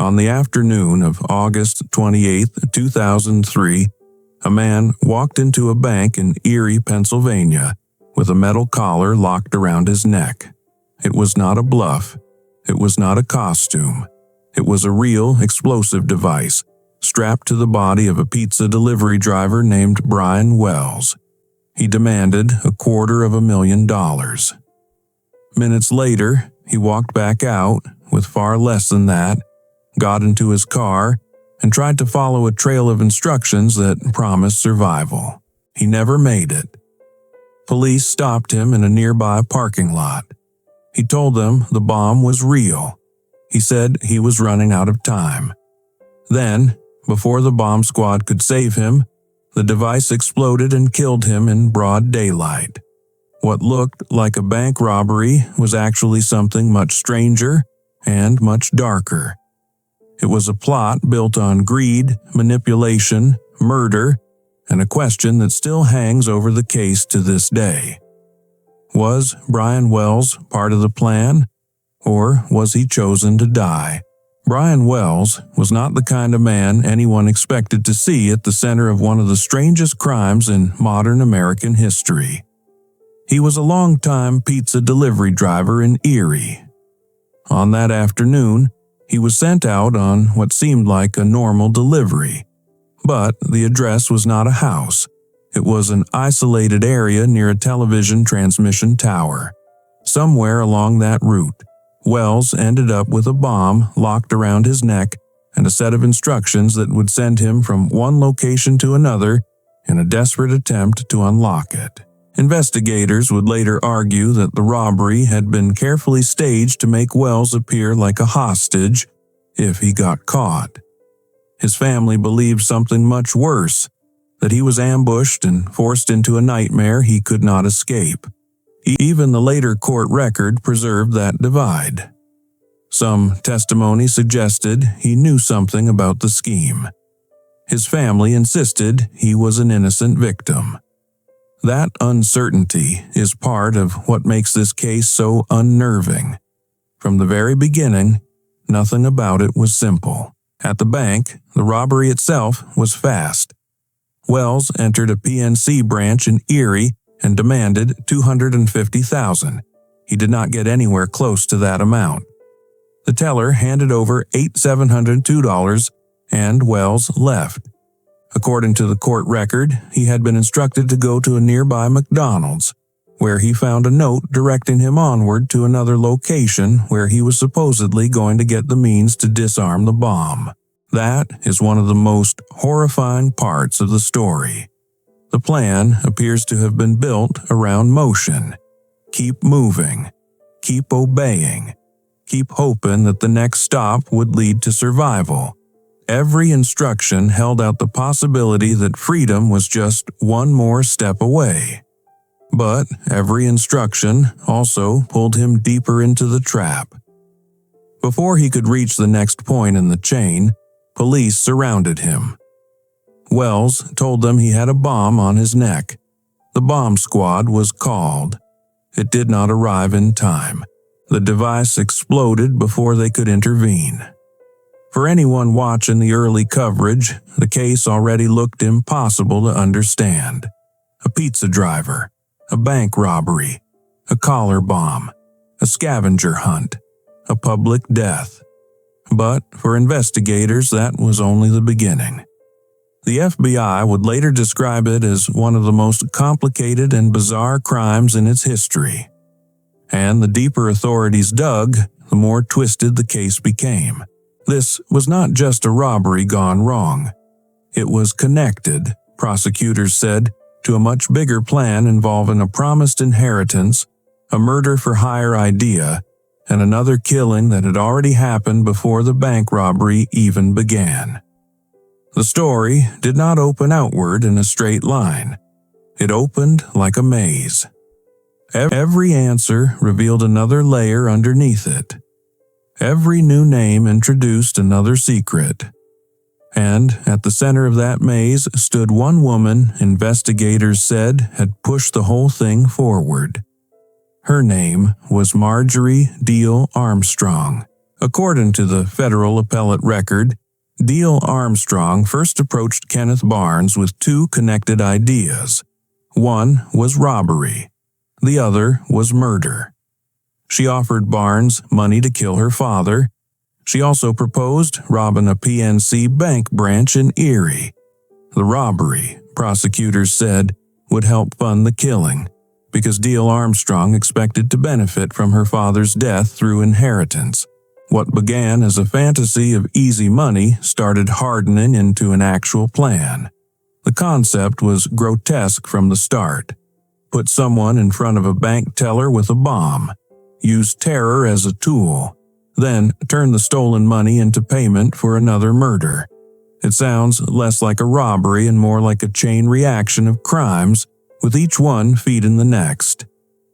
On the afternoon of August 28, 2003, a man walked into a bank in Erie, Pennsylvania, with a metal collar locked around his neck. It was not a bluff. It was not a costume. It was a real explosive device strapped to the body of a pizza delivery driver named Brian Wells. He demanded $250,000. Minutes later, he walked back out with far less than that, got into his car, and tried to follow a trail of instructions that promised survival. He never made it. Police stopped him in a nearby parking lot. He told them the bomb was real. He said he was running out of time. Then, before the bomb squad could save him, the device exploded and killed him in broad daylight. What looked like a bank robbery was actually something much stranger and much darker. It was a plot built on greed, manipulation, murder, and a question that still hangs over the case to this day. Was Brian Wells part of the plan, or was he chosen to die? Brian Wells was not the kind of man anyone expected to see at the center of one of the strangest crimes in modern American history. He was a longtime pizza delivery driver in Erie. On that afternoon, he was sent out on what seemed like a normal delivery. But the address was not a house. It was an isolated area near a television transmission tower. Somewhere along that route, Wells ended up with a bomb locked around his neck and a set of instructions that would send him from one location to another in a desperate attempt to unlock it. Investigators would later argue that the robbery had been carefully staged to make Wells appear like a hostage if he got caught. His family believed something much worse, that he was ambushed and forced into a nightmare he could not escape. Even the later court record preserved that divide. Some testimony suggested he knew something about the scheme. His family insisted he was an innocent victim. That uncertainty is part of what makes this case so unnerving. From the very beginning, nothing about it was simple. At the bank, the robbery itself was fast. Wells entered a PNC branch in Erie and demanded $250,000. He did not get anywhere close to that amount. The teller handed over $8,702 and Wells left. According to the court record, he had been instructed to go to a nearby McDonald's, where he found a note directing him onward to another location where he was supposedly going to get the means to disarm the bomb. That is one of the most horrifying parts of the story. The plan appears to have been built around motion. Keep moving. Keep obeying. Keep hoping that the next stop would lead to survival. Every instruction held out the possibility that freedom was just one more step away. But every instruction also pulled him deeper into the trap. Before he could reach the next point in the chain, police surrounded him. Wells told them he had a bomb on his neck. The bomb squad was called. It did not arrive in time. The device exploded before they could intervene. For anyone watching the early coverage, the case already looked impossible to understand. A pizza driver, a bank robbery, a collar bomb, a scavenger hunt, a public death. But for investigators, that was only the beginning. The FBI would later describe it as one of the most complicated and bizarre crimes in its history. And the deeper authorities dug, the more twisted the case became. This was not just a robbery gone wrong. It was connected, prosecutors said, to a much bigger plan involving a promised inheritance, a murder-for-hire idea, and another killing that had already happened before the bank robbery even began. The story did not open outward in a straight line. It opened like a maze. Every answer revealed another layer underneath it. Every new name introduced another secret. And at the center of that maze stood one woman investigators said had pushed the whole thing forward. Her name was Marjorie Deal Armstrong. According to the federal appellate record, Deal Armstrong first approached Kenneth Barnes with two connected ideas. One was robbery. The other was murder. She offered Barnes money to kill her father. She also proposed robbing a PNC bank branch in Erie. The robbery, prosecutors said, would help fund the killing, because Deal Armstrong expected to benefit from her father's death through inheritance. What began as a fantasy of easy money started hardening into an actual plan. The concept was grotesque from the start. Put someone in front of a bank teller with a bomb. Use terror as a tool. Then turn the stolen money into payment for another murder. It sounds less like a robbery and more like a chain reaction of crimes, with each one feeding the next.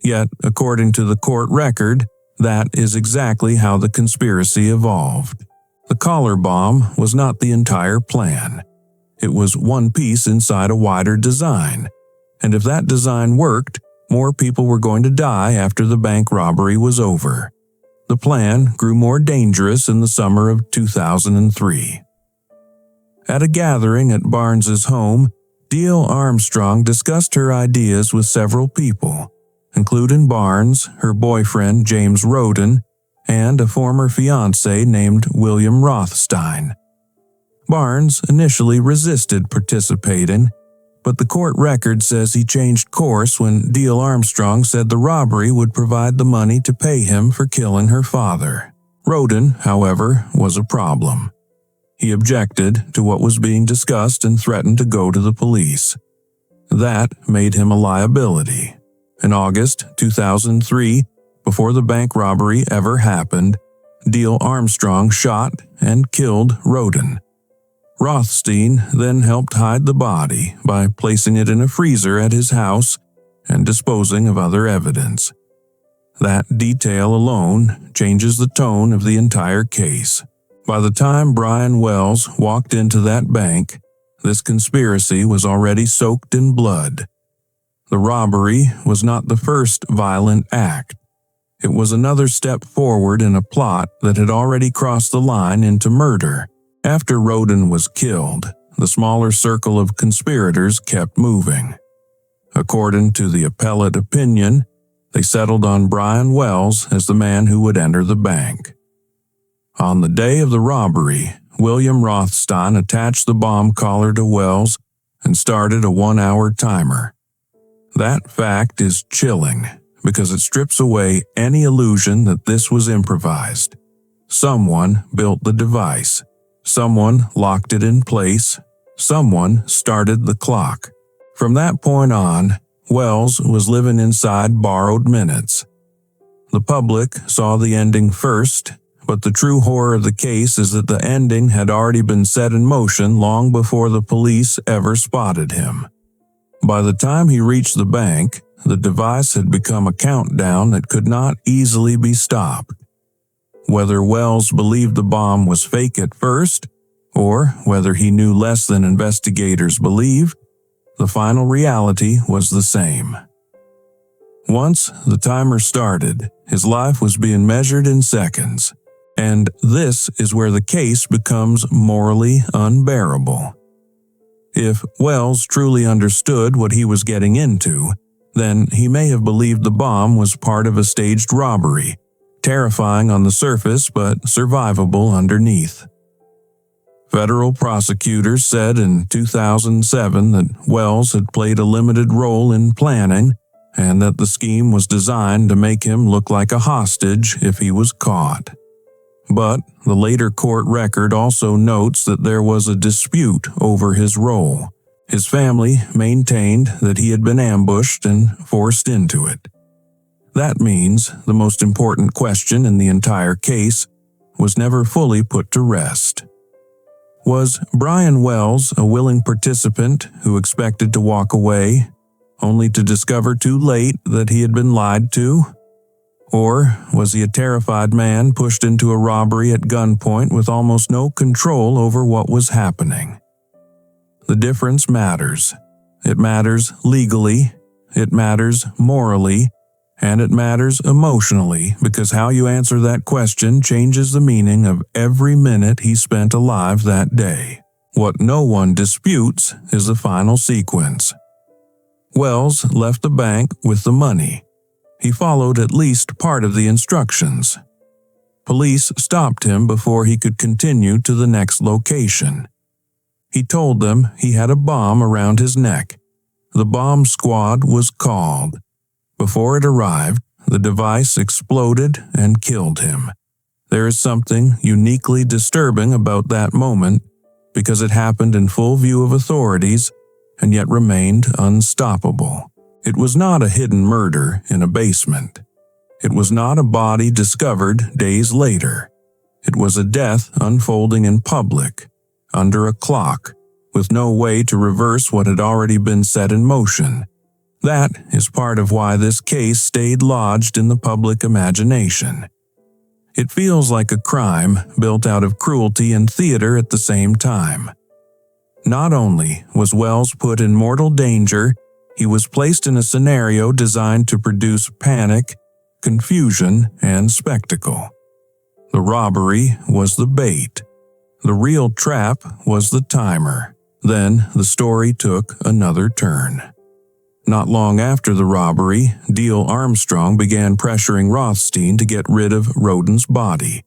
Yet, according to the court record, that is exactly how the conspiracy evolved. The collar bomb was not the entire plan. It was one piece inside a wider design. And if that design worked, more people were going to die after the bank robbery was over. The plan grew more dangerous in the summer of 2003. At a gathering at Barnes's home, Deal Armstrong discussed her ideas with several people, including Barnes, her boyfriend James Roden, and a former fiancé named William Rothstein. Barnes initially resisted participating, but the court record says he changed course when Deal Armstrong said the robbery would provide the money to pay him for killing her father. Roden, however, was a problem. He objected to what was being discussed and threatened to go to the police. That made him a liability. In August 2003, before the bank robbery ever happened, Deal Armstrong shot and killed Roden. Rothstein then helped hide the body by placing it in a freezer at his house and disposing of other evidence. That detail alone changes the tone of the entire case. By the time Brian Wells walked into that bank, this conspiracy was already soaked in blood. The robbery was not the first violent act. It was another step forward in a plot that had already crossed the line into murder. After Roden was killed, the smaller circle of conspirators kept moving. According to the appellate opinion, they settled on Brian Wells as the man who would enter the bank. On the day of the robbery, William Rothstein attached the bomb collar to Wells and started a 1-hour timer. That fact is chilling because it strips away any illusion that this was improvised. Someone built the device. Someone locked it in place. Someone started the clock. From that point on, Wells was living inside borrowed minutes. The public saw the ending first, but the true horror of the case is that the ending had already been set in motion long before the police ever spotted him. By the time he reached the bank, the device had become a countdown that could not easily be stopped. Whether Wells believed the bomb was fake at first, or whether he knew less than investigators believed, the final reality was the same. Once the timer started, his life was being measured in seconds, and this is where the case becomes morally unbearable. If Wells truly understood what he was getting into, then he may have believed the bomb was part of a staged robbery, terrifying on the surface but survivable underneath. Federal prosecutors said in 2007 that Wells had played a limited role in planning and that the scheme was designed to make him look like a hostage if he was caught. But the later court record also notes that there was a dispute over his role. His family maintained that he had been ambushed and forced into it. That means the most important question in the entire case was never fully put to rest. Was Brian Wells a willing participant who expected to walk away, only to discover too late that he had been lied to? Or was he a terrified man pushed into a robbery at gunpoint with almost no control over what was happening? The difference matters. It matters legally, it matters morally, And it matters emotionally because how you answer that question changes the meaning of every minute he spent alive that day. What no one disputes is the final sequence. Wells left the bank with the money. He followed at least part of the instructions. Police stopped him before he could continue to the next location. He told them he had a bomb around his neck. The bomb squad was called. Before it arrived, the device exploded and killed him. There is something uniquely disturbing about that moment because it happened in full view of authorities and yet remained unstoppable. It was not a hidden murder in a basement. It was not a body discovered days later. It was a death unfolding in public, under a clock, with no way to reverse what had already been set in motion. That is part of why this case stayed lodged in the public imagination. It feels like a crime built out of cruelty and theater at the same time. Not only was Wells put in mortal danger, he was placed in a scenario designed to produce panic, confusion, and spectacle. The robbery was the bait. The real trap was the timer. Then the story took another turn. Not long after the robbery, Diehl Armstrong began pressuring Rothstein to get rid of Roden's body.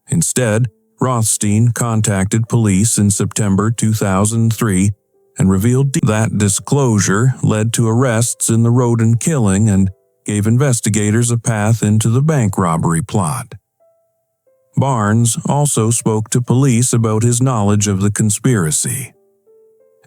Instead, Rothstein contacted police in September 2003 and revealed that disclosure led to arrests in the Roden killing and gave investigators a path into the bank robbery plot. Barnes also spoke to police about his knowledge of the conspiracy.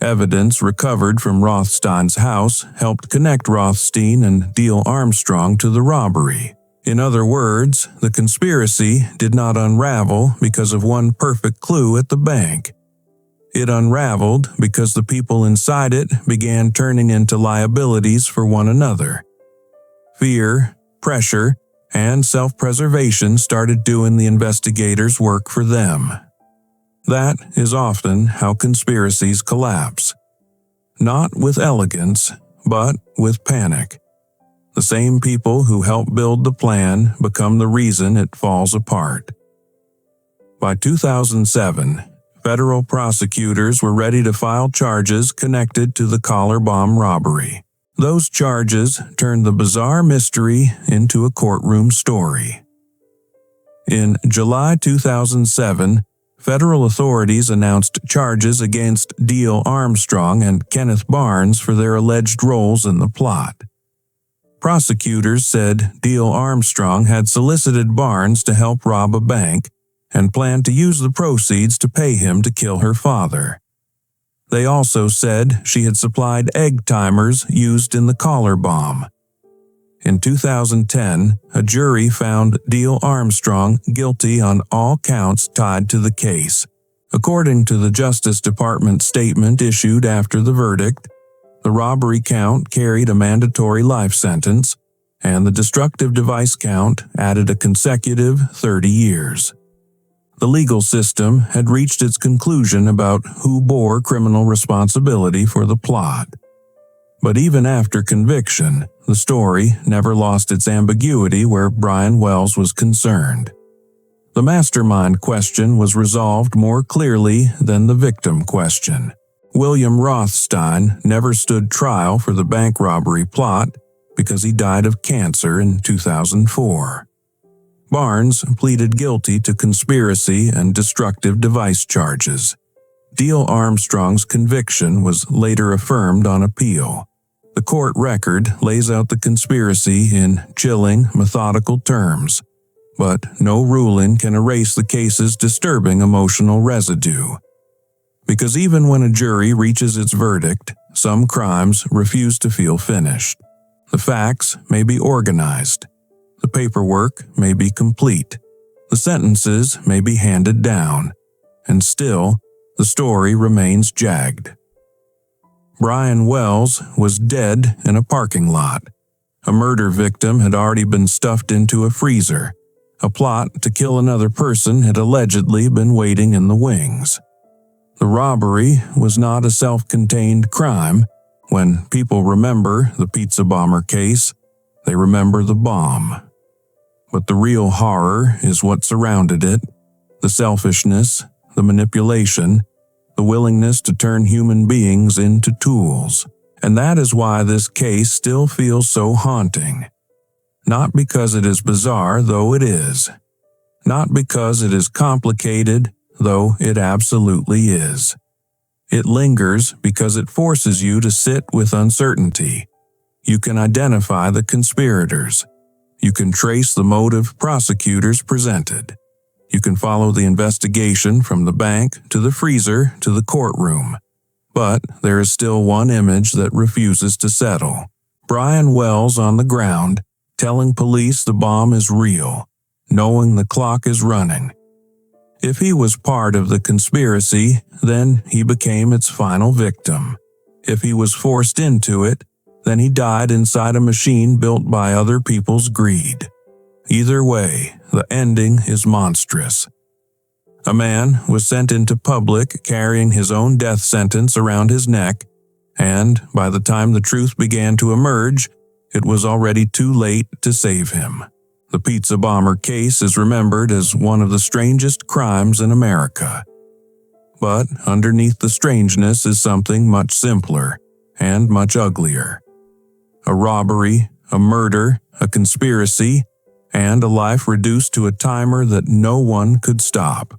Evidence recovered from Rothstein's house helped connect Rothstein and Diehl Armstrong to the robbery. In other words, the conspiracy did not unravel because of one perfect clue at the bank. It unraveled because the people inside it began turning into liabilities for one another. Fear, pressure, and self-preservation started doing the investigators' work for them. That is often how conspiracies collapse. Not with elegance, but with panic. The same people who help build the plan become the reason it falls apart. By 2007, federal prosecutors were ready to file charges connected to the collar bomb robbery. Those charges turned the bizarre mystery into a courtroom story. In July 2007, federal authorities announced charges against Diehl Armstrong and Kenneth Barnes for their alleged roles in the plot. Prosecutors said Diehl Armstrong had solicited Barnes to help rob a bank and planned to use the proceeds to pay him to kill her father. They also said she had supplied egg timers used in the collar bomb. In 2010, a jury found Diehl Armstrong guilty on all counts tied to the case. According to the Justice Department statement issued after the verdict, the robbery count carried a mandatory life sentence, and the destructive device count added a consecutive 30 years. The legal system had reached its conclusion about who bore criminal responsibility for the plot. But even after conviction, the story never lost its ambiguity where Brian Wells was concerned. The mastermind question was resolved more clearly than the victim question. William Rothstein never stood trial for the bank robbery plot because he died of cancer in 2004. Barnes pleaded guilty to conspiracy and destructive device charges. Diehl Armstrong's conviction was later affirmed on appeal. The court record lays out the conspiracy in chilling, methodical terms, but no ruling can erase the case's disturbing emotional residue. Because even when a jury reaches its verdict, some crimes refuse to feel finished. The facts may be organized. The paperwork may be complete. The sentences may be handed down. And still, the story remains jagged. Brian Wells was dead in a parking lot. A murder victim had already been stuffed into a freezer. A plot to kill another person had allegedly been waiting in the wings. The robbery was not a self-contained crime. When people remember the pizza bomber case, They remember the bomb. But the real horror is what surrounded it: the selfishness, the manipulation, the willingness to turn human beings into tools. And that is why this case still feels so haunting. Not because it is bizarre, though it is. Not because it is complicated, though it absolutely is. It lingers because it forces you to sit with uncertainty. You can identify the conspirators. You can trace the motive prosecutors presented. You can follow the investigation from the bank to the freezer to the courtroom. But there is still one image that refuses to settle. Brian Wells on the ground, telling police the bomb is real, knowing the clock is running. If he was part of the conspiracy, then he became its final victim. If he was forced into it, then he died inside a machine built by other people's greed. Either way, the ending is monstrous. A man was sent into public carrying his own death sentence around his neck, and by the time the truth began to emerge, it was already too late to save him. The pizza bomber case is remembered as one of the strangest crimes in America. But underneath the strangeness is something much simpler and much uglier. A robbery, a murder, a conspiracy, and a life reduced to a timer that no one could stop.